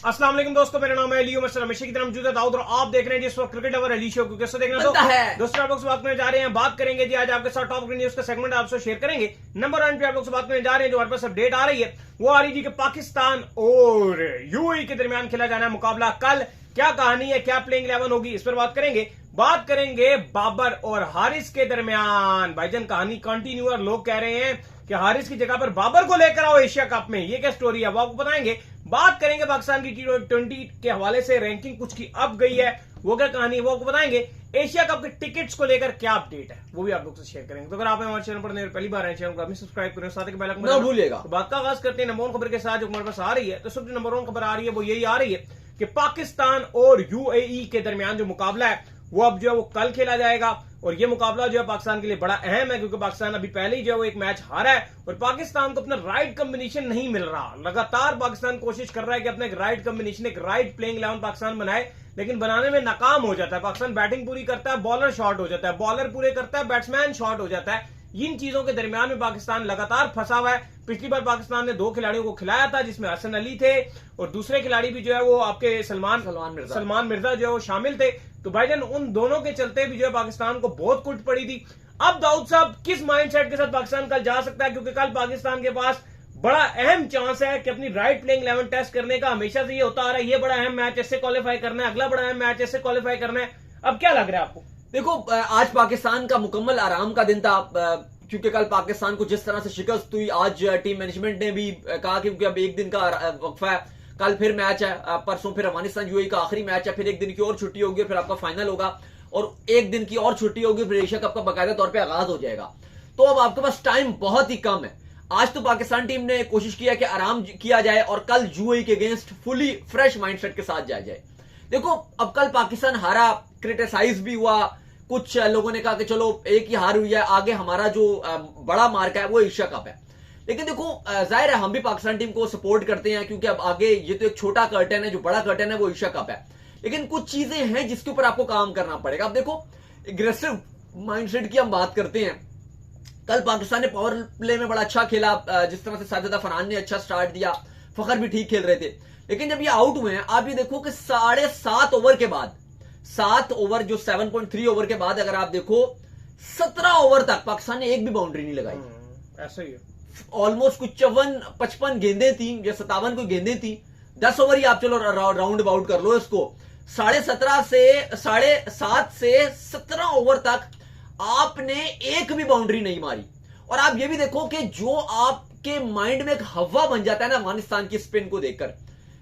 अस्सलाम वालेकुम दोस्तों, मेरा नाम है अली उमर हमेशा की तरह मौजूद है दाऊद और आप देख रहे हैं जिस वक्त क्रिकेट अवर अली शो को कैसे देखना दोस्तों आप लोग से बात करने जा रहे हैं। बात करेंगे जी आज आपके साथ टॉप न्यूज का सेगमेंट आपसे शेयर करेंगे। नंबर 1 पे आप लोग से बात करने जा रहे हैं जो हमारे पास अपडेट आ रही है वो आ रही है कि पाकिस्तान और यूएई के दरमियान खेला जाना है मुकाबला कल। क्या कहानी है, क्या प्लेइंग 11 होगी, इस पर बात करेंगे। बात करेंगे बाबर और हारिस के दरमियान। भाईजान कहानी कंटिन्यू और लोग कह रहे हैं कि हारिस की जगह पर बाबर को लेकर आओ एशिया कप में, ये क्या स्टोरी है वो आपको बताएंगे। बात करेंगे पाकिस्तान की T20 के हवाले से रैंकिंग कुछ की अप गई है, वो क्या कहानी है वो आपको बताएंगे। एशिया कप के टिकट्स को लेकर क्या अपडेट है वो भी आप लोग से शेयर करेंगे। तो अगर आप हमारे चैनल पर पहली बार आए चैनल को सब्सक्राइब करें, साथ ही बेल आइकन ना भूलिएगा। तो बात का आगाज करते हैं नंबर 1 खबर के साथ जो हमारे पास आ रही है। तो सबसे नंबर 1 खबर आ रही है वो यही आ रही है कि पाकिस्तान और यूएई के दरमियान जो मुकाबला है वो अब जो है वो कल खेला जाएगा। और ये मुकाबला जो है पाकिस्तान के लिए बड़ा अहम है क्योंकि पाकिस्तान अभी पहले ही जो है वो एक मैच हारा है और पाकिस्तान को अपना राइट कॉम्बिनेशन नहीं मिल रहा। लगातार पाकिस्तान कोशिश कर रहा है कि अपना एक राइट कॉम्बिनेशन, एक राइट प्लेइंग 11 पाकिस्तान बनाए, लेकिन बनाने में नाकाम हो जाता है। पाकिस्तान बैटिंग पूरी करता है, बॉलर शॉर्ट हो जाता है, बॉलर पूरे करता है, बैट्समैन शॉर्ट हो जाता है। इन चीजों के दरमियान में पाकिस्तान लगातार फंसा हुआ है। पिछली बार पाकिस्तान ने 2 खिलाड़ियों को खिलाया था जिसमें हसन अली थे और दूसरे खिलाड़ी भी जो है वो आपके सलमान मिर्जा जो है वो शामिल थे। तो भाईजान उन दोनों के चलते भी जो है पाकिस्तान को बहुत कुट पड़ी थी। अब दाऊद साहब किस माइंडसेट के साथ पाकिस्तान कल जा सकता है, क्योंकि कल पाकिस्तान के पास बड़ा अहम चांस है कि अपनी राइट प्लेइंग 11 टेस्ट करने का। हमेशा से ये होता आ रहा है, ये बड़ा अहम मैच ऐसे क्वालिफाई करना है, अगला बड़ा अहम मैच ऐसे क्वालिफाई करना है। अब क्या लग रहा है आपको? देखो, आज पाकिस्तान का मुकम्मल आराम का दिन था क्योंकि कल पाकिस्तान को जिस तरह से शिकस्त हुई। आज टीम मैनेजमेंट ने भी कहा कि क्योंकि अब एक दिन का वक्फा है, कल फिर मैच है, परसों फिर अफगानिस्तान यूएई का आखिरी मैच है, फिर एक दिन की और छुट्टी होगी, फिर आपका फाइनल होगा और एक दिन की और छुट्टी होगी, फिर एशिया कप का बाकायदा तौर पे आगाज हो जाएगा। तो अब आपके पास टाइम बहुत ही कम है। आज तो पाकिस्तान टीम ने कोशिश किया कि आराम किया जाए और कल यूएई के अगेंस्ट फुली फ्रेश माइंडसेट के साथ जाया जाए। देखो, अब कल पाकिस्तान हारा, क्रिटिसाइज भी हुआ, कुछ लोगों ने कहा कि चलो एक ही हार हुई है, आगे हमारा जो बड़ा मार्क है वो एशिया कप है। लेकिन देखो, जाहिर है हम भी पाकिस्तान टीम को सपोर्ट करते हैं क्योंकि अब आगे ये तो एक छोटा कर्टन है, जो बड़ा कर्टन है वो एशिया कप है। लेकिन कुछ चीजें हैं जिसके ऊपर आपको काम करना पड़ेगा। अब देखो, एग्रेसिव माइंडसेट की हम बात करते हैं। कल पाकिस्तान ने पावर प्ले में बड़ा अच्छा खेला, जिस तरह से साजिदा फरहान ने अच्छा स्टार्ट दिया, फखर भी ठीक खेल रहे थे। लेकिन जब ये आउट हुए हैं, आप ये देखो कि 7.5 ओवर के बाद, 7 ओवर जो 7.3 ओवर के बाद अगर आप देखो 17 ओवर तक पाकिस्तान ने एक भी बाउंड्री नहीं लगाई। ऐसा ही है, ऑलमोस्ट कुछ 54-55 गेंदें थी या 57 कोई गेंदें थी। 10 ओवर ही आप चलो राउंड अबाउट कर लो इसको। 7.5 से 17 ओवर तक आपने एक भी बाउंड्री नहीं मारी। और आप ये भी देखो कि जो आपके माइंड में एक हवा बन जाता है ना अफगानिस्तान की स्पिन को देखकर,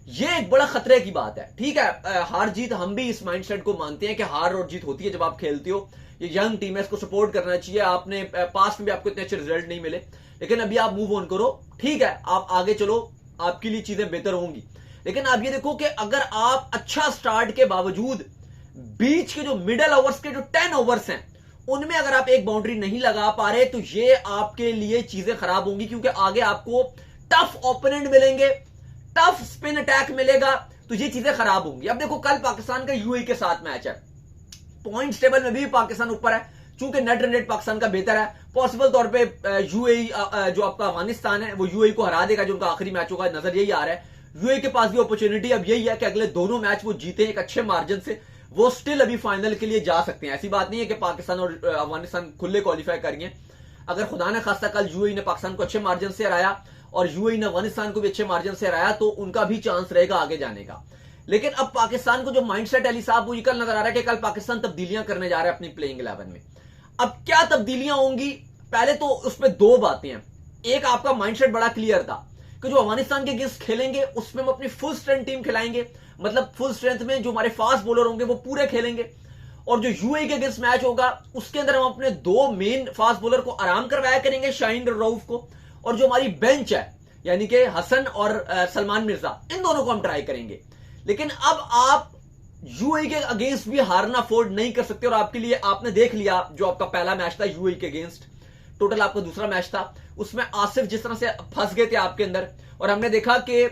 ये एक बड़ा खतरे की बात है। ठीक है, हार जीत हम भी इस माइंडसेट को मानते हैं कि हार और जीत होती है जब आप खेलते हो। ये यंग टीम है, इसको सपोर्ट करना चाहिए। आपने पास्ट में भी आपको इतने अच्छे रिजल्ट नहीं मिले, लेकिन अभी आप मूव ऑन करो, ठीक है, आप आगे चलो, आपके लिए चीजें बेहतर होंगी। लेकिन आप ये देखो कि अगर आप अच्छा स्टार्ट के बावजूद बीच के जो मिडल ओवर्स के जो 10 ओवर्स हैं उनमें अगर आप एक बाउंड्री नहीं लगा पा रहे तो ये आपके लिए चीजें खराब होंगी, क्योंकि आगे आपको टफ ओपोनेंट मिलेंगे, टफ स्पिन अटैक मिलेगा, तो ये चीजें खराब होंगी। अब देखो, कल पाकिस्तान का यूएई के साथ मैच है, पॉइंट्स टेबल में भी पाकिस्तान ऊपर है, चूंकि नेट रन रेट पाकिस्तान का बेहतर है। पॉसिबल तौर पे यूएई जो आपका अफगानिस्तान है वो यूएई को हरा देगा, जो उनका आखिरी मैच होगा, नजर यही आ रहा है। यूएई के पास भी अपॉर्चुनिटी अब यही है कि अगले दोनों मैच वो जीते एक अच्छे मार्जिन से, वो स्टिल अभी फाइनल के लिए जा सकते हैं। ऐसी बात नहीं है कि पाकिस्तान और अफगानिस्तान खुले क्वालिफाई करेंगे। अगर खुदा ने खास्ता कल यूएई ने पाकिस्तान को अच्छे मार्जिन से हराया और यूएई ने अफगानिस्तान को भी अच्छे मार्जिन से हराया तो उनका भी चांस रहेगा आगे जाने का। लेकिन अब पाकिस्तान को जो माइंडसेट अली साहब वो कल नजर आ रहा है कि कल पाकिस्तान तब्दीलियां करने जा रहा है अपनी प्लेइंग 11 में। अब क्या तब्दीलियां होंगी, पहले तो उसमें 2 बातें हैं। एक, आपका माइंडसेट बड़ा क्लियर था कि जो अफगानिस्तान के अगेंस्ट खेलेंगे उसमें हम अपनी फुल स्ट्रेंथ टीम खिलाएंगे, मतलब फुल स्ट्रेंथ में जो हमारे फास्ट बॉलर होंगे वो पूरे खेलेंगे। और जो यूएई के अगेंस्ट मैच होगा उसके अंदर हम अपने 2 मेन फास्ट बॉलर को आराम करवाया करेंगे, शाहीन और रऊफ को, और जो हमारी बेंच है यानी कि हसन और सलमान मिर्जा, इन दोनों को हम ट्राई करेंगे। लेकिन अब आप यूएई के अगेंस्ट भी हारना अफोर्ड नहीं कर सकते। और आपके लिए आपने देख लिया जो आपका पहला मैच था यूएई के अगेंस्ट, टोटल आपका दूसरा मैच था, उसमें आसिफ जिस तरह से फंस गए थे आपके अंदर, और हमने देखा कि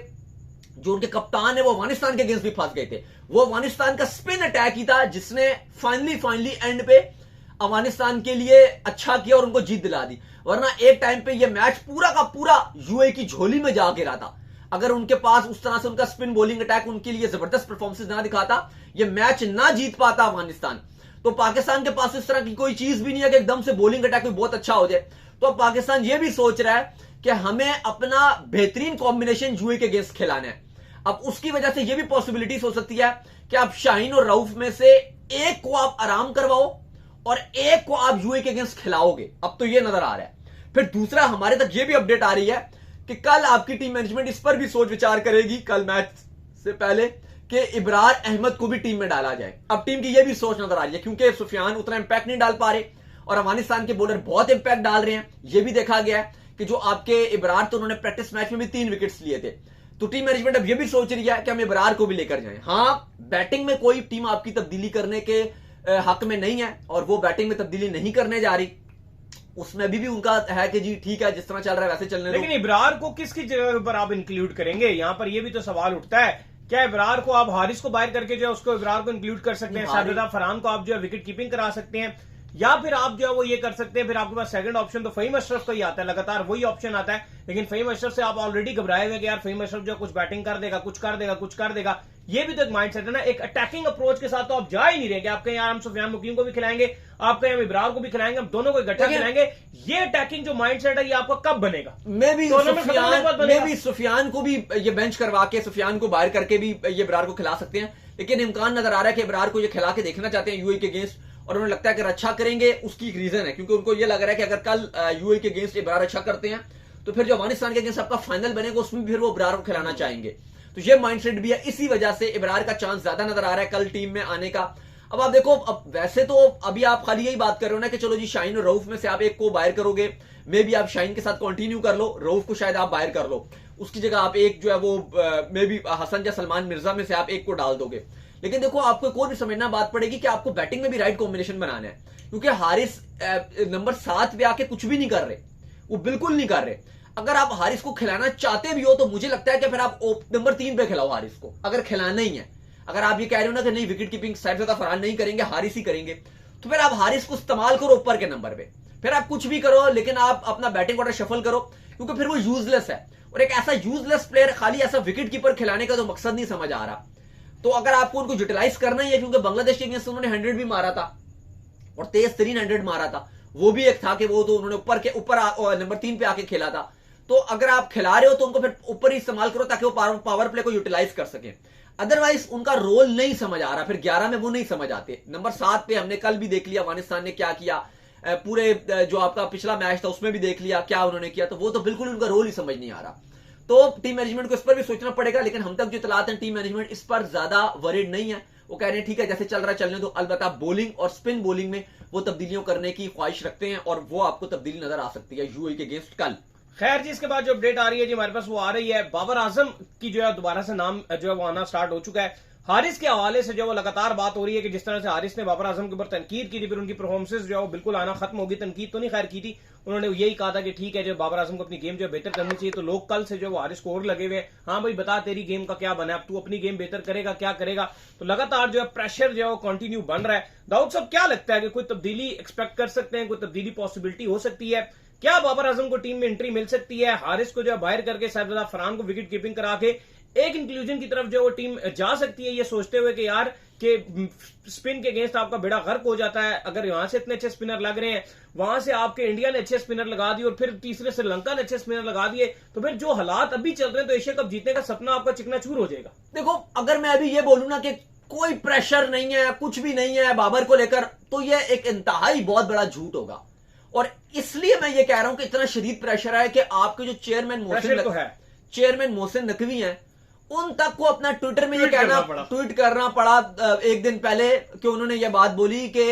जो उनके कप्तान है वो अफगानिस्तान के अगेंस्ट भी फंस गए थे। वो अफगानिस्तान का स्पिन अटैक ही था जिसने फाइनली एंड पे अफगानिस्तान के लिए अच्छा किया और उनको जीत दिला दी। वरना एक टाइम पे ये मैच पूरा का पूरा यूएई की झोली में जा गिरा था। अगर उनके पास उस तरह से उनका स्पिन बॉलिंग अटैक उनके लिए जबरदस्त परफॉर्मेंस ना दिखाता, ये मैच ना जीत पाता अफगानिस्तान। तो पाकिस्तान के पास इस तरह की कोई चीज भी नहीं है कि एकदम से बॉलिंग अटैक भी बहुत अच्छा हो जाए। तो अब पाकिस्तान ये भी सोच रहा है कि हमें अपना बेहतरीन कॉम्बिनेशन यूएई के अगेंस्ट खिलाना है। अब उसकी वजह से यह भी पॉसिबिलिटीज हो सकती है कि आप शाहीन और रऊफ में से एक को आप आराम करवाओ और एक को आप यूएई के अगेंस्ट खिलाओगे। अब तो यह नजर आ रहा है। फिर दूसरा, हमारे तक यह भी अपडेट आ रही है कि कल आपकी टीम मैनेजमेंट इस पर भी सोच विचार करेगी कल मैच से पहले कि इब्रार अहमद को भी टीम में डाला जाए। अब टीम की यह भी सोच नजर आ रही है क्योंकि सुफियान उतना इंपैक्ट नहीं डाल पा रहे और अफगानिस्तान के बॉलर बहुत इंपैक्ट डाल रहे हैं। यह भी देखा गया है कि जो आपके इब्रार, तो उन्होंने प्रैक्टिस मैच में भी 3 विकेट्स लिए थे। तो टीम मैनेजमेंट अब यह भी सोच रही है कि हम इब्रार को भी लेकर जाएं। हाँ, बैटिंग में कोई टीम आपकी तब्दीली करने के हक में नहीं है और वो बैटिंग में तब्दीली नहीं करने जा रही। उसमें अभी भी उनका है कि जी ठीक है, जिस तरह चल रहा है वैसे चलने दो। लेकिन इब्रार को किसकी जगह पर आप इंक्लूड करेंगे? यहां पर यह भी तो सवाल उठता है, क्या इब्रार को आप हारिस को बाहर करके जो है उसको इब्रार को इंक्लूड कर सकते हैं? शाहजादा फरहान को आप जो है विकेट कीपिंग करा सकते हैं, या फिर आप जो है वो ये कर सकते हैं, फिर आपके पास सेकंड ऑप्शन तो फहीम अशरफ का ही आता है, लगातार वही ऑप्शन आता है। लेकिन फहीम अशरफ से आप ऑलरेडी घबराए हुए कि यार फहीम अशरफ जो कुछ बैटिंग कर देगा, कुछ कर देगा, कुछ कर देगा। ये भी तो एक माइंडसेट है ना। एक अटैकिंग अप्रोच के साथ तो आप जा ही नहीं रहे कि आप कहें यार हम सुफियान मुकीम को भी खिलाएंगे, आप कहें हम इब्रार को भी खिलाएंगे, हम दोनों को इकट्ठा खिलाएंगे। ये अटैकिंग जो माइंडसेट है ये आपका कब बनेगा? मैं भी सुफियान को भी ये बेंच करवा के सुफियान को बाहर करके भी ये इब्रार को खिला सकते हैं। लेकिन इम्कान नजर आ रहा है कि इब्रार को ये खिला के देखना चाहते हैं यूएई के अगेंस्ट, और उन्हें लगता है कि अच्छा करेंगे। उसकी एक रीजन है क्योंकि उनको ये लग रहा है कि अगर कल यूएई के अगेंस्ट इब्रार अच्छा करते हैं तो फिर जो अफगानिस्तान के अगेंस्ट आपका फाइनल बनेगा उसमें फिर वो इब्रार को खिलाना चाहेंगे। तो ये माइंडसेट भी है, इसी वजह से इब्रार का चांस ज्यादा नजर आ रहा है कल टीम में आने का। अब आप देखो, अब वैसे तो अभी आप खाली यही बात कर रहे हो ना कि चलो जी शाहीन और रऊफ में से आप एक को बाहर करोगे, मे भी आप शाहीन के साथ कंटिन्यू कर लो, रऊफ को शायद आप बाहर कर लो, उसकी जगह आप एक जो है वो मे भी हसन या सलमान मिर्जा में से आप एक को डाल दोगे। लेकिन देखो, आपको कोई भी समझना बात पड़ेगी कि आपको बैटिंग में भी राइट कॉम्बिनेशन बनाना है, क्योंकि हारिस नंबर 7 पे आके कुछ भी नहीं कर रहे, वो बिल्कुल नहीं कर रहे। अगर आप हारिस को खिलाना चाहते भी हो तो मुझे लगता है कि फिर आप नंबर 3 पे खिलाओ हारिस को, अगर खिलाना ही है। अगर आप ये कह रहे हो ना कि नहीं विकेट कीपिंग साहबजादा फरहान नहीं करेंगे, हारिस ही करेंगे, तो फिर आप हारिस को इस्तेमाल करो ऊपर के नंबर पे। फिर आप कुछ भी करो लेकिन आप अपना बैटिंग ऑर्डर शफल करो, क्योंकि फिर वो यूजलेस है। और एक ऐसा यूजलेस प्लेयर खाली ऐसा विकेट कीपर खिलाने का तो मकसद नहीं समझ आ रहा। तो अगर आपको उनको यूटिलाइज करना ही है, क्योंकि बांग्लादेश के अगेंस्ट उन्होंने 100 भी मारा था और तेज तरीन 100 मारा था, वो भी एक था कि वो तो उन्होंने ऊपर नंबर 3 पे आके खेला था। तो अगर आप खिला रहे हो तो उनको फिर ऊपर ही इस्तेमाल करो ताकि वो पावर प्ले को यूटिलाइज कर सके। अदरवाइज उनका रोल नहीं समझ आ रहा, फिर 11 में वो नहीं समझ आते। नंबर 7 पे हमने कल भी देख लिया अफगानिस्तान ने क्या किया, पूरे जो आपका पिछला मैच था उसमें भी देख लिया क्या उन्होंने किया। तो वो तो बिल्कुल उनका रोल ही समझ नहीं आ रहा। तो टीम मैनेजमेंट को इस पर भी सोचना पड़ेगा। लेकिन हम तक जो इतलात है, टीम मैनेजमेंट इस पर ज्यादा वरीड नहीं है। वो कह रहे हैं ठीक है जैसे चल रहा है चलने दो। अलबत्ता बॉलिंग और स्पिन बॉलिंग में वो तब्दीलियों करने की ख्वाहिश रखते हैं और वो आपको तब्दीली नजर आ सकती है यूएई के अगेंस्ट कल। खैर जी, इसके बाद जो अपडेट आ रही है जी हमारे पास वो आ रही है, बाबर आजम की जो है दोबारा से नाम जो है वो आना स्टार्ट हो चुका है। हारिस के हवाले से जो वो लगातार बात हो रही है कि जिस तरह से हारिस ने बाबर आजम के ऊपर तनकीद की थी, फिर उनकी परफॉर्मेंसेज जो है वो बिल्कुल आना खत्म होगी। तनकीद तो नहीं खैर की थी, उन्होंने यही कहा था कि ठीक है जो बाबर आजम को अपनी गेम जो बेहतर करनी चाहिए। तो लोग कल से जो वो हारिस को और लगे हुए, हाँ भाई बता तेरी गेम का क्या बना है, अब तू अपनी गेम बेहतर करेगा क्या करेगा। तो लगातार जो है प्रेशर जो है वो कंटिन्यू बन रहा है। दाऊद साहब क्या लगता है कि कोई तब्दीली एक्सपेक्ट कर सकते हैं, कोई तब्दीली पॉसिबिलिटी हो सकती है? क्या बाबर आजम को टीम में एंट्री मिल सकती है? हारिस को जो है बाहर करके साहबजादा फरहान को विकेट कीपिंग करा के एक इंक्लूजन की तरफ जो वो टीम जा सकती है, ये सोचते हुए कि यार कि स्पिन के अगेंस्ट आपका बेड़ा गर्क हो जाता है। अगर यहां से इतने अच्छे स्पिनर लग रहे हैं, वहां से आपके इंडिया ने अच्छे स्पिनर लगा दिए और फिर तीसरे श्रीलंका ने अच्छे स्पिनर लगा दिए, तो फिर जो हालात अभी चल रहे हैं तो एशिया कप जीतने का सपना आपका चिकनाचूर हो जाएगा। देखो, अगर मैं अभी ये बोलूं ना कि कोई प्रेशर नहीं है, कुछ भी नहीं है बाबर को लेकर, तो ये एक इंतहाई बहुत बड़ा झूठ होगा। और इसलिए मैं ये कह रहा हूं कि इतना शदीद प्रेशर है कि आपके जो चेयरमैन मोहसिन नकवी हैं, उन तक को अपना ट्विटर में ये कहना ट्वीट करना पड़ा एक दिन पहले कि उन्होंने ये बात बोली कि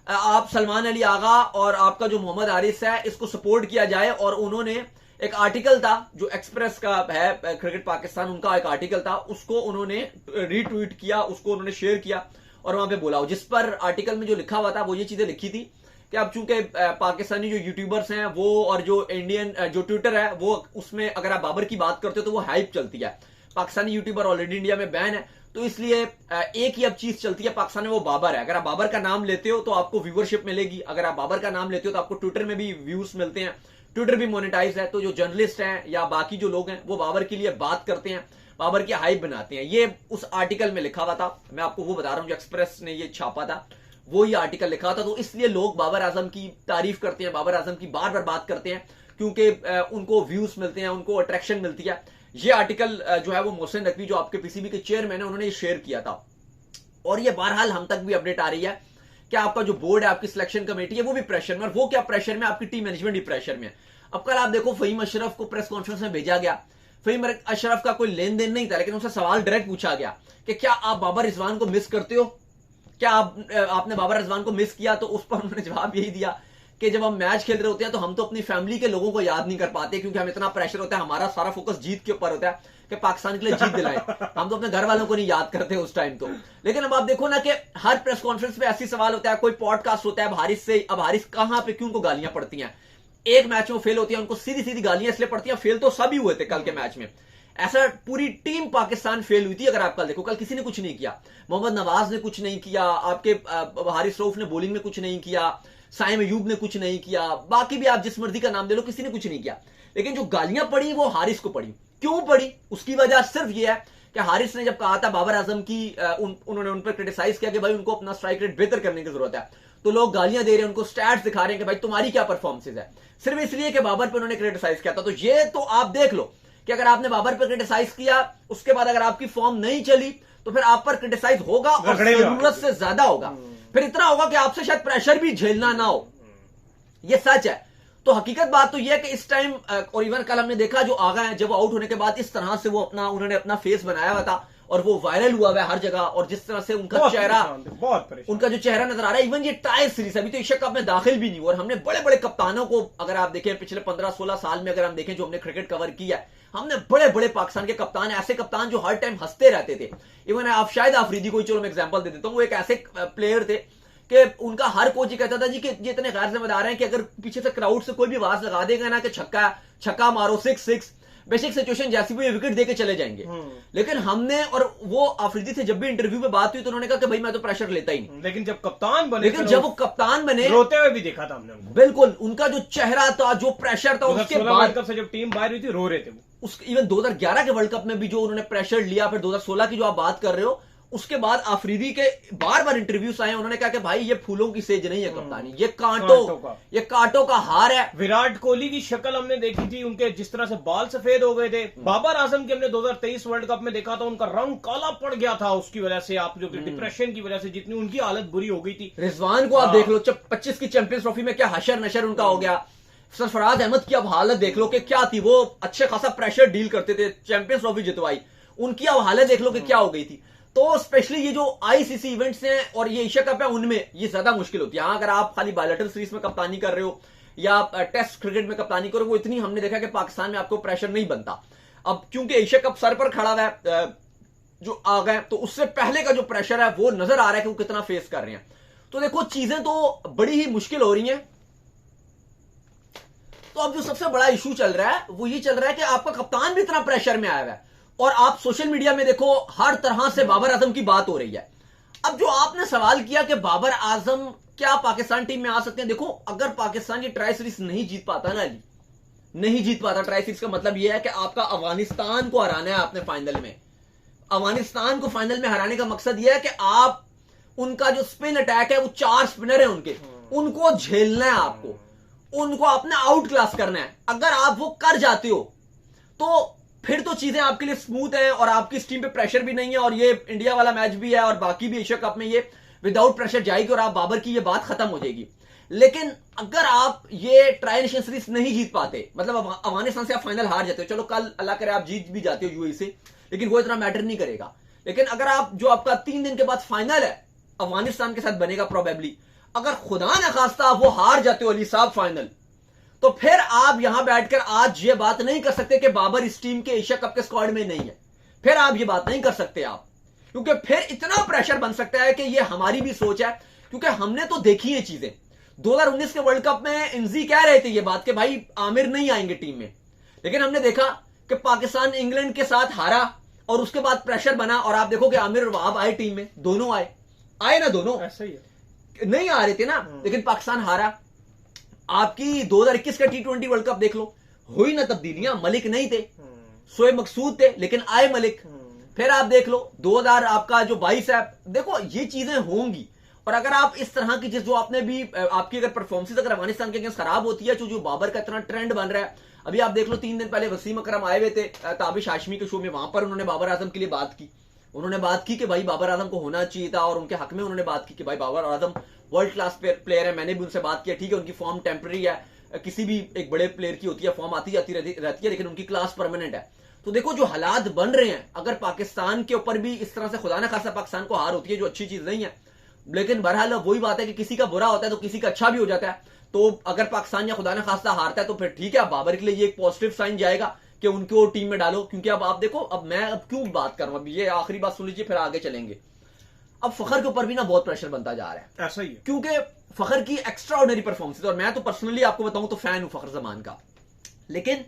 आप सलमान अली आगा और आपका जो मोहम्मद हारिस है इसको सपोर्ट किया जाए। और उन्होंने एक आर्टिकल था जो एक्सप्रेस का है, क्रिकेट पाकिस्तान, उनका एक आर्टिकल था, उसको उन्होंने रीट्वीट किया, उसको उन्होंने शेयर किया और वहां पे बोला, जिस पर आर्टिकल में जो लिखा हुआ था वो ये चीजें लिखी थी कि अब चूंकि पाकिस्तानी जो यूट्यूबर्स हैं वो और जो इंडियन जो ट्विटर है वो, उसमें अगर आप बाबर की बात करते हो तो वो हाइप चलती है। पाकिस्तानी यूट्यूबर ऑलरेडी इंडिया में बैन है, तो इसलिए एक ही अब चीज चलती है पाकिस्तान में, वो बाबर है। अगर आप बाबर का नाम लेते हो तो आपको व्यूअरशिप मिलेगी, अगर आप बाबर का नाम लेते हो तो आपको ट्विटर में भी व्यूज मिलते हैं, ट्विटर भी मोनेटाइज है, तो जो जर्नलिस्ट हैं या बाकी जो लोग हैं वो बाबर के लिए बात करते हैं, बाबर की हाइप बनाते हैं। ये उस आर्टिकल में लिखा हुआ था, मैं आपको वो बता रहा हूं जो एक्सप्रेस ने ये छापा था, वो ये आर्टिकल लिखा था। तो इसलिए लोग बाबर आजम की तारीफ करते हैं, बाबर आजम की बार बार बात करते हैं, क्योंकि उनको व्यूज मिलते हैं, उनको अट्रैक्शन मिलती है। ये आर्टिकल जो है वो मोहसिन नकवी जो आपके पीसीबी के चेयरमैन है उन्होंने शेयर किया था, और ये बहरहाल हम तक भी अपडेट आ रही है कि आपका जो बोर्ड है, आपकी सिलेक्शन कमेटी है, वो भी प्रेशर में। और वो क्या प्रेशर में, आपकी टीम मैनेजमेंट भी प्रेशर में। अब कल आप देखो फहीम अशरफ को प्रेस कॉन्फ्रेंस में भेजा गया, फहीम अशरफ का कोई लेन देन नहीं था, लेकिन उनसे सवाल डायरेक्ट पूछा गया कि क्या आप बाबर रिजवान को मिस करते हो, क्या आपने बाबर रिजवान को मिस किया? तो उस पर उन्होंने जवाब यही दिया कि जब हम मैच खेल रहे होते हैं तो हम तो अपनी फैमिली के लोगों को याद नहीं कर पाते, क्योंकि हम इतना प्रेशर होता है, हमारा सारा फोकस जीत के ऊपर होता है कि पाकिस्तान के लिए जीत दिलाएं। हम तो अपने घर वालों को नहीं याद करते उस टाइम तो। लेकिन अब आप देखो ना कि हर प्रेस कॉन्फ्रेंस पे ऐसी सवाल होता है, कोई पॉडकास्ट होता है, अब हारिस से, अब हारिस कहां पे क्यों उनको गालियां पड़ती हैं? एक मैच में फेल होती है, उनको सीधी सीधी गालियां इसलिए पड़ती हैं, फेल तो सभी हुए थे कल के मैच में। ऐसा पूरी टीम पाकिस्तान फेल हुई थी। अगर आप कल देखो, कल किसी ने कुछ नहीं किया, मोहम्मद नवाज ने कुछ नहीं किया, आपके हारिस रऊफ ने बॉलिंग में कुछ नहीं किया, साइम अयूब ने कुछ नहीं किया, बाकी भी आप जिस मर्जी का नाम दे लो, किसी ने कुछ नहीं किया। लेकिन जो गालियां पड़ी वो हारिस को पड़ी। क्यों पड़ी? उसकी वजह सिर्फ ये है कि हारिस ने जब कहा था बाबर आजम की, उन्होंने उन पर क्रिटिसाइज किया कि भाई उनको अपना स्ट्राइक रेट बेहतर करने की जरूरत है, तो लोग गालियां दे रहे हैं, उनको स्टैट्स दिखा रहे हैं कि भाई तुम्हारी क्या परफॉर्मेंस है, सिर्फ इसलिए कि बाबर पर उन्होंने क्रिटिसाइज किया था। तो ये तो आप देख लो कि अगर आपने बाबर पर क्रिटिसाइज किया, उसके बाद अगर आपकी फॉर्म नहीं चली, तो फिर आप पर क्रिटिसाइज होगा और जरूरत से ज्यादा होगा। फिर इतना होगा कि आपसे शायद प्रेशर भी झेलना ना हो। ये सच है। तो हकीकत बात तो यह है कि इस टाइम, और इवन कल हमने देखा जो आगा है, जब वो आउट होने के बाद इस तरह से वो उन्होंने अपना फेस बनाया हुआ था और वो वायरल हुआ है हर जगह, और जिस तरह से उनका चेहरा, उनका जो चेहरा नजर आ रहा है, इवन ये टाई सीरीज अभी तो एशिया कप में दाखिल भी नहीं हुआ। और हमने बड़े बड़े कप्तानों को, अगर आप देखें पिछले 15-16 साल में, अगर हम देखें जो हमने क्रिकेट कवर किया है, हमने बड़े बड़े पाकिस्तान के कप्तान, ऐसे कप्तान जो हर टाइम हंसते रहते थे। इवन आप शायद आफरीदी को, चलो मैं एग्जांपल दे देता हूं, वो एक ऐसे प्लेयर थे कि उनका हर कोच ही कहता था जी कि ये इतने गैर जिम्मेदार हैं कि अगर पीछे से क्राउड से कोई भी आवाज लगा देगा ना कि छक्का मारो, 6 बेसिक सिचुएशन जैसी भी विकेट देके चले जाएंगे। लेकिन हमने, और वो आफरीदी से जब भी इंटरव्यू में बात हुई तो उन्होंने कहा कि भाई मैं तो प्रेशर लेता ही नहीं। लेकिन जब कप्तान बने, जब वो कप्तान बने, रोते हुए भी देखा था हमने। बिल्कुल, उनका जो चेहरा था, जो प्रेशर था, उसके बाद से जब टीम बाहर हुई थी रो रहे थे वो। इवन 2011 के वर्ल्ड कप में भी जो उन्होंने प्रेशर लिया, फिर 2016 की जो आप बात कर रहे हो, उसके बाद आफरीदी के बार बार इंटरव्यूज आए, उन्होंने कहा कि भाई ये फूलों की सेज नहीं है कप्तानी, ये कांटों का हार है। विराट कोहली की शक्ल हमने देखी थी, उनके जिस तरह से बाल सफेद हो गए थे। बाबर आजम की हमने 2023 वर्ल्ड कप में देखा था, उनका रंग काला पड़ गया था उसकी वजह से, आप जो डिप्रेशन की वजह से जितनी उनकी हालत बुरी हो गई थी। रिजवान को आप देख लो, 25 की चैंपियंस ट्रॉफी में क्या हशर नशर उनका हो गया। सरफराज अहमद की अब हालत देख लो कि क्या थी, वो अच्छे खासा प्रेशर डील करते थे, चैंपियंस ट्रॉफी जितवाई, उनकी अब हालत देख लो कि क्या हो गई थी। तो स्पेशली ये जो आईसीसी इवेंट्स हैं और ये एशिया कप है, उनमें ये ज्यादा मुश्किल होती है। अगर आप खाली बायलैटरल सीरीज में कप्तानी कर रहे हो या टेस्ट क्रिकेट में कप्तानी करो, वो इतनी हमने देखा कि पाकिस्तान में आपको प्रेशर नहीं बनता। अब क्योंकि एशिया कप सर पर खड़ा है, जो आ गए, तो उससे पहले का जो प्रेशर है वो नजर आ रहा है कि वो कितना फेस कर रहे हैं। तो देखो चीजें तो बड़ी ही मुश्किल हो रही हैं। तो अब जो सबसे बड़ा इशू चल रहा है वो ये चल रहा है कि आपका कप्तान भी इतना प्रेशर में आया हुआ है, और आप सोशल मीडिया में देखो हर तरह से बाबर आजम की बात हो रही है। अब जो आपने सवाल किया कि बाबर आजम क्या पाकिस्तान टीम में आ सकते हैं, देखो अगर पाकिस्तान ये ट्राई सीरीज नहीं जीत पाता ना, नहीं जीत पाता ट्राई सीरीज का मतलब यह है कि आपका अफगानिस्तान को हराना है आपने फाइनल में। अफगानिस्तान को फाइनल में हराने का मकसद यह है कि आप उनका जो स्पिन अटैक है, वो 4 स्पिनर है उनके, उनको झेलना है आपको, उनको आपने आउट क्लास करना है। अगर आप वो कर जाते हो तो फिर तो चीजें आपके लिए स्मूथ हैं और आपकी इस टीम पे प्रेशर भी नहीं है, और ये इंडिया वाला मैच भी है और बाकी भी एशिया कप में ये विदाउट प्रेशर जाएगी और आप बाबर की ये बात खत्म हो जाएगी। लेकिन अगर आप ये ट्राई नेशन सीरीज नहीं जीत पाते, मतलब अफगानिस्तान से आप फाइनल हार जाते हो, चलो कल अल्लाह करे आप जीत भी जाते हो यूएई से, लेकिन वो इतना मैटर नहीं करेगा। लेकिन अगर आप जो आपका 3 दिन के बाद फाइनल है अफगानिस्तान के साथ बनेगा प्रोबेबली, अगर खुदा न खास्ता वो हार जाते हो अली साहब फाइनल, तो फिर आप यहां बैठकर आज ये बात नहीं कर सकते कि बाबर इस टीम के एशिया कप के स्क्वाड में नहीं है। फिर आप ये बात नहीं कर सकते आप, क्योंकि फिर इतना प्रेशर बन सकता है कि ये हमारी भी सोच है, क्योंकि हमने तो देखी है चीजें। 2019 के वर्ल्ड कप में इंजी कह रहे थे ये बात कि भाई आमिर नहीं आएंगे टीम में, लेकिन हमने देखा कि पाकिस्तान इंग्लैंड के साथ हारा और उसके बाद प्रेशर बना, और आप देखो कि आमिर और वहाब आए टीम में, दोनों आए ना, दोनों ऐसा ही है, नहीं आ रहे थे ना, लेकिन पाकिस्तान हारा। आपकी 2021 का T20 वर्ल्ड कप देख लो, हुई ना तब्दीलियां, मलिक नहीं थे, शोएब मकसूद थे, लेकिन आए मलिक। फिर आप देख लो 2000 आपका जो 22 है, देखो ये चीजें होंगी। और अगर आप इस तरह की जो आपने भी आपकी अगर परफॉर्मेंस अगर अफगानिस्तान के अगेंस्ट खराब होती है, जो बाबर का इतना ट्रेंड बन रहा है, अभी आप देख लो 3 दिन पहले वसीम अकरम आए हुए थे ताबिश हाशमी के शो में, वहां पर उन्होंने बाबर आजम के लिए बात की। उन्होंने बात की कि भाई बाबर आजम को होना चाहिए था, और उनके हक में उन्होंने बात की कि भाई Babar Azam world class player है। मैंने भी उनसे बात किया, ठीक है उनकी फॉर्म टेम्पररी है, किसी भी एक बड़े प्लेयर की होती है, फॉर्म आती जाती रहती है, लेकिन उनकी क्लास परमानेंट है। तो देखो जो हालात बन रहे हैं, अगर पाकिस्तान के ऊपर भी इस तरह से खुदा ना खासा पाकिस्तान को हार होती है, जो अच्छी चीज नहीं है, लेकिन बहरहाल वही बात है कि किसी का बुरा होता है तो किसी का अच्छा भी हो जाता है। तो अगर पाकिस्तान या खुदा ना खासा हारता है तो फिर ठीक है, बाबर के लिए ये एक पॉजिटिव साइन जाएगा कि उनको टीम में डालो। क्योंकि अब आप देखो, अब मैं क्यों बात कर रहा हूं, अब ये आखिरी बात सुन लीजिए फिर आगे चलेंगे। अब फखर के ऊपर भी ना बहुत प्रेशर बनता जा रहा है, ऐसा ही है, क्योंकि फखर की एक्स्ट्रा ऑर्डिनरी परफॉर्मेंस, और मैं तो पर्सनली आपको बताऊं तो फैन हूं फखर जमान का, लेकिन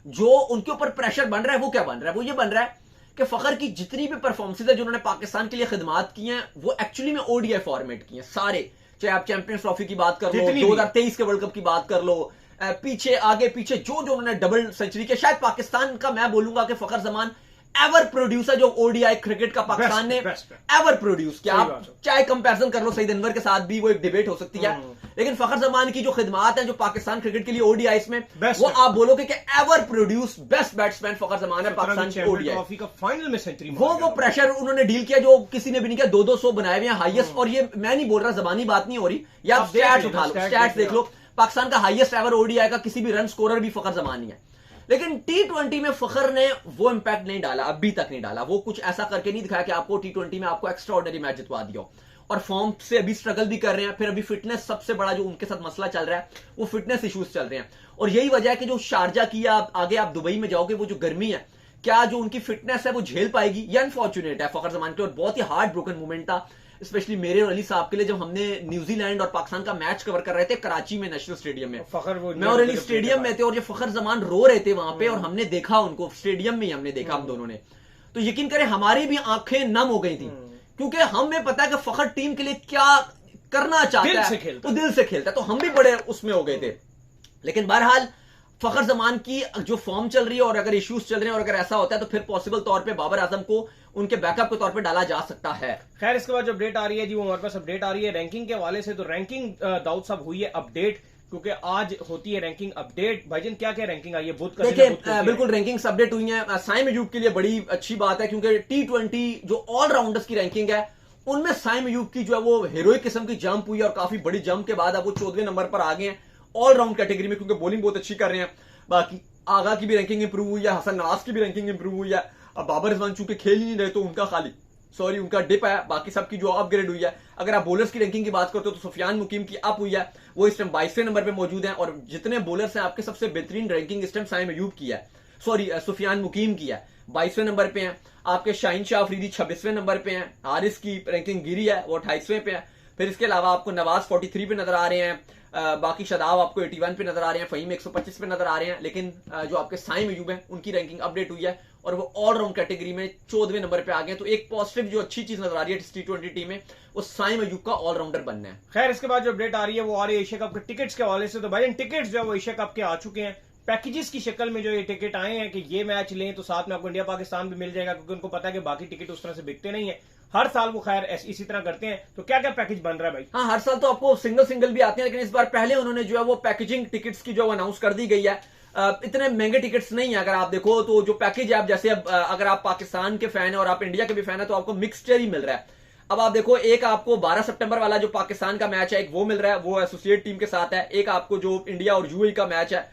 जो उनके ऊपर प्रेशर बन रहा है वो क्या बन रहा है, वो ये बन रहा है कि फखर की जितनी भी परफॉर्मेंसेज है जो उन्होंने पाकिस्तान के लिए खिदमात की हैं, वो एक्चुअली में ओडीआई फॉर्मेट की हैं सारे। चाहे आप चैंपियंस ट्रॉफी की बात कर लो, 2023 के वर्ल्ड कप की बात कर लो, पीछे आगे पीछे जो उन्होंने डबल सेंचुरी किया, शायद पाकिस्तान का मैं बोलूंगा कि फखर जमान एवर प्रोड्यूसर जो ओडीआई क्रिकेट का पाकिस्तान ने एवर प्रोड्यूस किया। आप चाहे कंपैरिजन कर लो सईद अनवर के साथ भी, वो एक डिबेट हो सकती है, लेकिन फखर जमान की जो खिदमात है जो पाकिस्तान क्रिकेट के लिए ओडीआई में, वो आप बोलोगे कि एवर प्रोड्यूस बेस्ट बैट्समैन फखर जमान है पाकिस्तान की ओडीआई का फाइनल में सेंचुरी। वो प्रेशर उन्होंने डील किया जो किसी ने भी नहीं किया, 200 बनाए हुए हैं हाईएस्ट। और ये मैं नहीं बोल रहा, जबानी बात नहीं हो रही, या आप स्टैट्स उठा लो, स्टैट्स देख लो, पाकिस्तान का हाईएस्ट एवर ओडीआई का किसी भी रन स्कोरर भी फखर जमान ही है। लेकिन T20 में फखर ने वो इंपैक्ट नहीं डाला, अभी तक नहीं डाला। वो कुछ ऐसा करके नहीं दिखाया कि आपको T20 में आपको एक्स्ट्रा ऑर्डिनरी मैच जितवा दिया। और फॉर्म से अभी स्ट्रगल भी कर रहे हैं, फिर अभी फिटनेस सबसे बड़ा जो उनके साथ मसला चल रहा है, वो फिटनेस इश्यूज चल रहे हैं। और यही वजह है कि जो शारजा की या आगे आप दुबई में जाओगे, वो जो गर्मी है, क्या जो उनकी फिटनेस है वो झेल पाएगी, ये अनफॉर्चुनेट है फखर जमान के। और बहुत ही हार्ड ब्रोकन मूवमेंट था, स्पेशली मेरे और अली साहब के लिए, जब हमने न्यूजीलैंड और पाकिस्तान का मैच कवर कर रहे थे कराची में नेशनल स्टेडियम में। मैं और अली स्टेडियम में थे और ये फखर जमान रो रहे थे वहां पे, और हमने देखा उनको स्टेडियम में ही, हमने देखा हम दोनों ने। तो यकीन करें हमारी भी आंखें नम हो गई थी, क्योंकि हमें पता है कि फखर टीम के लिए क्या करना चाहता है, वो दिल से खेलता है। तो हम भी बड़े उसमें हो गए थे। लेकिन बहरहाल फखर जमान की जो फॉर्म चल रही है, और अगर इश्यूज चल रहे हैं, और अगर ऐसा होता है तो फिर पॉसिबल तौर पे बाबर आजम को उनके बैकअप के तौर पे डाला जा सकता है। खैर इसके बाद जो अपडेट आ रही है जी, वो हमारे पास अपडेट आ रही है रैंकिंग के हवाले से। तो रैंकिंग दाऊद साहब हुई है अपडेट, क्योंकि आज होती है रैंकिंग अपडेट। भाईजान क्या क्या रैंकिंग आई है बुध का? देखिए बिल्कुल रैंकिंग्स अपडेट हुई है। साइम अयूब के लिए बड़ी अच्छी बात है, क्योंकि T20 जो ऑलराउंडर्स की रैंकिंग है, उनमें साइम अयूब की जो है वो हीरोइक किस्म की जंप हुई है, और काफी बड़ी जंप के बाद अब वो 14वें नंबर पर आ गए हैं ऑलराउंड कैटेगरी में, क्योंकि बॉलिंग बहुत अच्छी कर रहे हैं। बाकी आगा की भी रैंकिंग इंप्रूव हुई है, हसन नवाज की भी रैंकिंग इंप्रूव हुई है। अब बाबर रिजवान चूंकि खेल ही नहीं रहे तो उनका डिप है, बाकी सबकी जो अपग्रेड हुई है। अगर आप बॉलर्स की रैंकिंग की बात करते हो तो सुफियान मुकीम की अप हुई है, वो इस टाइम 22वें नंबर पे मौजूद हैं। और जितने बॉलर्स हैं, आपके सबसे बेहतरीन रैंकिंग इस टाइम साइम अयूब की है, सुफियान मुकीम की है, 22वें नंबर पे हैं। आपके शाहीन शाह अफरीदी 26वें नंबर पे हैं। हारिस की रैंकिंग गिरी है, वो 28वें पे है। फिर इसके अलावा आपको नवाज 43 पे नजर आ रहे हैं, बाकी शदाब आपको 81 पे नजर आ रहे हैं, फहीम 125 पे नजर आ रहे हैं। लेकिन जो आपके साइम अयूब हैं, उनकी रैंकिंग अपडेट हुई है और वो ऑलराउंड कैटेगरी में 14वें नंबर पे आ गए। तो एक पॉजिटिव जो अच्छी चीज नजर आ रही है T20 टीम में, वो साइम अयूब का ऑलराउंडर बनना है। खैर इसके बाद जो अपडेट आ रही है वो आ रही है एशिया कप के टिकट्स के हवाले से। तो भाई टिकट्स जो है वो एशिया कप के आ चुके हैं, पैकेजेस की शक्ल में जो ये टिकट आए हैं कि ये मैच लें तो साथ में आपको इंडिया पाकिस्तान भी मिल जाएगा, क्योंकि उनको पता है कि बाकी टिकट उस तरह से बिकते नहीं है। हर साल वो खैर इसी तरह करते हैं। तो क्या क्या पैकेज बन रहा है भाई? हाँ, हर साल तो आपको सिंगल भी आते हैं, लेकिन इस बार पहले उन्होंने जो है वो पैकेजिंग टिकट्स की जो अनाउंस कर दी गई है। इतने महंगे टिकट्स नहीं है। अगर आप देखो तो जो पैकेज है, आप जैसे अगर आप पाकिस्तान के फैन है और आप इंडिया के भी फैन है, तो आपको मिक्सचर ही मिल रहा है। अब आप देखो, एक आपको 12 सितंबर वाला जो पाकिस्तान का मैच है, एक वो मिल रहा है, वो एसोसिएट टीम के साथ है। एक आपको जो इंडिया और यूएई का मैच है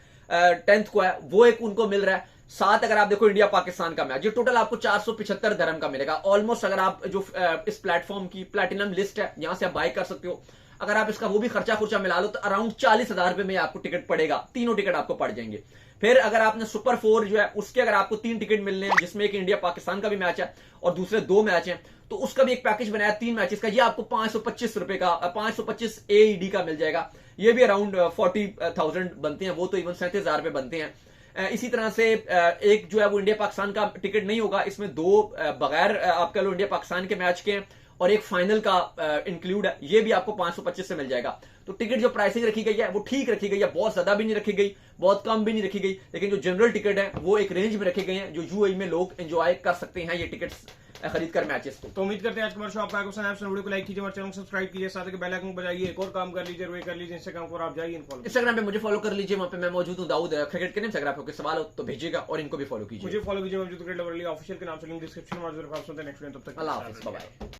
10th को है, वो एक उनको मिल रहा है। साथ अगर आप देखो इंडिया पाकिस्तान का मैच, जो टोटल आपको 475 दरहम का मिलेगा ऑलमोस्ट। अगर आप जो इस प्लेटफॉर्म की प्लैटिनम लिस्ट है, यहां से आप बाय कर सकते हो, अगर आप इसका वो भी खर्चा मिला लो तो अराउंड 40,000 रुपए में आपको टिकट पड़ेगा। तीनों टिकट आपको पड़ जाएंगे। फिर अगर आपने सुपर 4 जो है उसके अगर आपको 3 टिकट मिलने हैं, जिसमें एक इंडिया पाकिस्तान का भी मैच है और दूसरे 2 मैच हैं, तो उसका भी एक पैकेज बनाया 3 मैचेस का। ये आपको 525 रुपए का 525 AED का मिल जाएगा। ये भी अराउंड 40,000 बनते हैं, वो तो इवन 37,000 रुपए बनते हैं। इसी तरह से एक जो है वो इंडिया पाकिस्तान का टिकट नहीं होगा, इसमें 2 बगैर आप कह लो इंडिया पाकिस्तान के मैच के हैं और एक फाइनल का इंक्लूड है, ये भी आपको 525 से मिल जाएगा। तो टिकट जो प्राइसिंग रखी गई है वो ठीक रखी गई है, बहुत ज्यादा भी नहीं रखी गई, बहुत कम भी नहीं रखी गई, लेकिन जो जनरल टिकट है वो एक रेंज में रखे गए हैं जो यूएई में लोग एंजॉय कर सकते हैं ये टिकट्स खरीद कर मैचेस को। तो उम्मीद करते हैं आज का शो आपको पसंद आया। वीडियो को लाइक कीजिए, हमारे चैनल को सब्सक्राइब कीजिए, साथ ही बेल आइकन बजाइए, एक और काम कर लीजिए, वे कर लीजिए, इंस्टाग्राम पर आप जाइए, इंस्टाग्राम पे मुझे फॉलो कर लीजिए, वहां पे मैं मौजूद हूं, दाऊद क्रिकेट के नेम से। अगर आपको कोई सवाल हो तो भेजिएगा और इनको भी फॉलो कीजिए। मुझे फॉलो कीजिए, मौजूद क्रिकेट लवर ऑफिशियल के नाम से लिंक डिस्क्रिप्शन में मौजूद है। नेक्स्ट वीडियो, तब तक अल्लाह हाफिज़, बाय बाय।